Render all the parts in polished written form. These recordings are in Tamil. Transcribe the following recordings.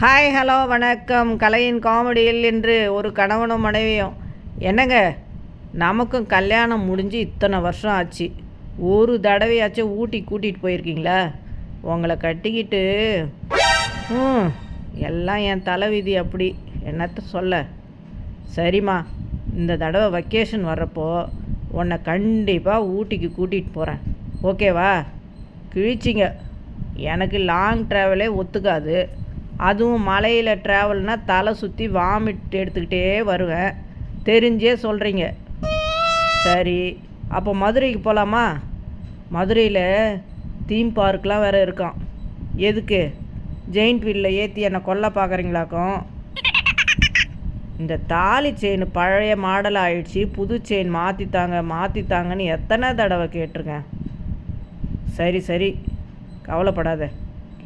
ஹாய் ஹலோ வணக்கம். கலையின் காமெடியில் இன்று ஒரு கணவனும் மனைவியும். என்னங்க, நமக்கும் கல்யாணம் முடிஞ்சு இத்தனை வருஷம் ஆச்சு. ஒரு தடவையாச்சும் ஊட்டி கூட்டிகிட்டு போயிருக்கீங்களா? உங்களை கட்டிக்கிட்டு எல்லாம் என் தலைவிதி. அப்படி என்னத்த சொல்ல. சரிம்மா, இந்த தடவை வெக்கேஷன் வர்றப்போ உன்னை கண்டிப்பாக ஊட்டிக்கு கூட்டிகிட்டு போகிறேன். ஓகேவா? கிழிச்சிங்க. எனக்கு லாங் ட்ராவலே ஒத்துக்காது. அதுவும் மலையில் ட்ராவல்னால் தலை சுற்றி வாமிட் எடுத்துக்கிட்டே வருவேன். தெரிஞ்சே சொல்கிறீங்க. சரி, அப்போ மதுரைக்கு போகலாமா? மதுரையில் தீம் பார்க்லாம் வேறு இருக்கான். எதுக்கு? ஜெயிண்ட் வீலில் ஏற்றி என்னை கொல்ல பார்க்குறீங்களாக்கும்? இந்த தாலி செயின் பழைய மாடல் ஆயிடுச்சு, புது செயின் மாற்றித்தாங்கன்னு எத்தனை தடவை கேட்டிருக்கேன். சரி சரி, கவலைப்படாத.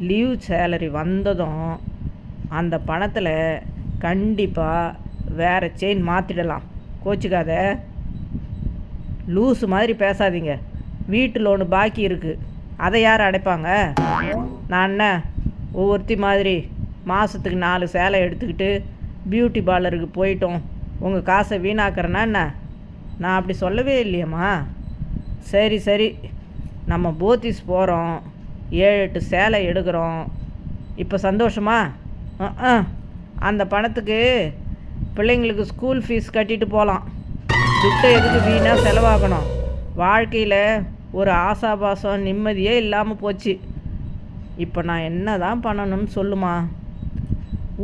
லீவ் சேலரி வந்ததும் அந்த பணத்தில் கண்டிப்பாக வேறு செயின் மாற்றிடலாம். கோச்சிக்காத. லூஸு மாதிரி பேசாதீங்க. வீட்டு லோனு பாக்கி இருக்குது, அதை யார் அடைப்பாங்க? நான் என்ன ஒவ்வொருத்தி மாதிரி மாதத்துக்கு 4 சேலை எடுத்துக்கிட்டு பியூட்டி பார்லருக்கு போயிட்டோம் உங்கள் காசை வீணாக்கிறேன்னா என்ன? நான் அப்படி சொல்லவே இல்லையம்மா. சரி சரி, நம்ம போத்தீஸ் போகிறோம், 7-8 சேலை எடுக்கிறோம். இப்போ சந்தோஷமா? அந்த பணத்துக்கு பிள்ளைங்களுக்கு ஸ்கூல் ஃபீஸ் கட்டிட்டு போகலாம். துட்டை எதுக்கு வீணாக செலவாகணும்? வாழ்க்கையில் ஒரு ஆசாபாசம் நிம்மதியே இல்லாமல் போச்சு. இப்போ நான் என்ன தான் பண்ணணும்னு சொல்லுமா?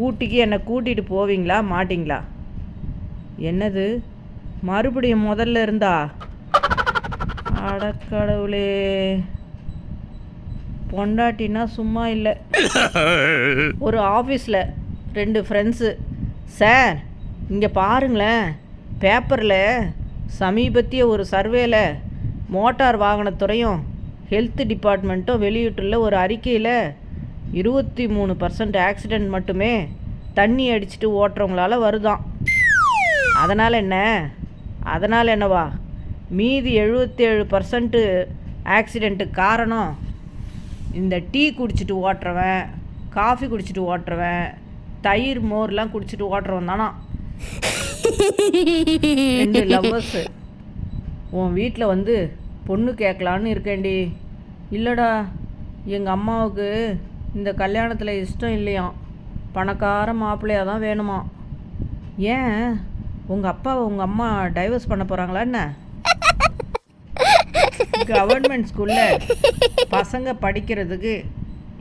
ஊட்டிக்கு என்னை கூட்டிகிட்டு போவீங்களா மாட்டிங்களா? என்னது, மறுபடியும் முதல்ல இருந்தா? அடக்கடவுளே, பொண்டாட்டினா சும்மா இல்லை. ஒரு ஆஃபீஸில் 2 ஃப்ரெண்ட்ஸு. சார், இங்கே பாருங்களேன், பேப்பரில் சமீபத்திய ஒரு சர்வேல மோட்டார் வாகனத்துறையும் ஹெல்த் டிபார்ட்மெண்ட்டும் வெளியிட்டுள்ள ஒரு அறிக்கையில் 23% ஆக்சிடெண்ட் மட்டுமே தண்ணி அடிச்சுட்டு ஓட்டுறவங்களால வருதான். அதனால் என்னவா? மீதி 77% ஆக்சிடெண்ட்டுக்கு காரணம் இந்த டீ குடிச்சிட்டு ஓட்டுறவன், காஃபி குடிச்சிட்டு ஓட்டுறவன், தயிர் மோர்லாம் குடிச்சிட்டு ஓட்டுறவன் தானா. 2 லவ்வர்ஸு உன் வீட்டில் வந்து பொண்ணு கேட்கலான்னு இருக்கேன்டி. இல்லைடா, எங்கள் அம்மாவுக்கு இந்த கல்யாணத்தில் இஷ்டம் இல்லையாம், பணக்கார மாப்பிள்ளையாக தான் வேணுமா. ஏன், உங்கள் அப்பாவை உங்கள் அம்மா டைவர்ஸ் பண்ண போகிறாங்களா என்ன? கவர்மெண்ட் ஸ்கூலில் பசங்க படிக்கிறதுக்கு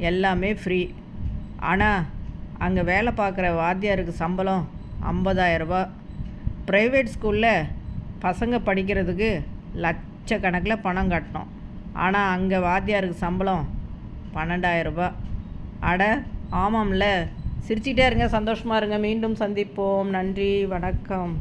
எல்லாமே ஃப்ரீ. ஆனால் அங்கே வேலை பார்க்குற வாத்தியாருக்கு சம்பளம் 50,000 ரூபா. ப்ரைவேட் ஸ்கூலில் பசங்க படிக்கிறதுக்கு லட்சக்கணக்கில் பணம் கட்டணும். ஆனால் அங்கே வாத்தியாருக்கு சம்பளம் 12,000 ரூபா. அட ஆமாம்ல. சிரிச்சிக்கிட்டே இருங்க, சந்தோஷமாக இருங்க. மீண்டும் சந்திப்போம். நன்றி, வணக்கம்.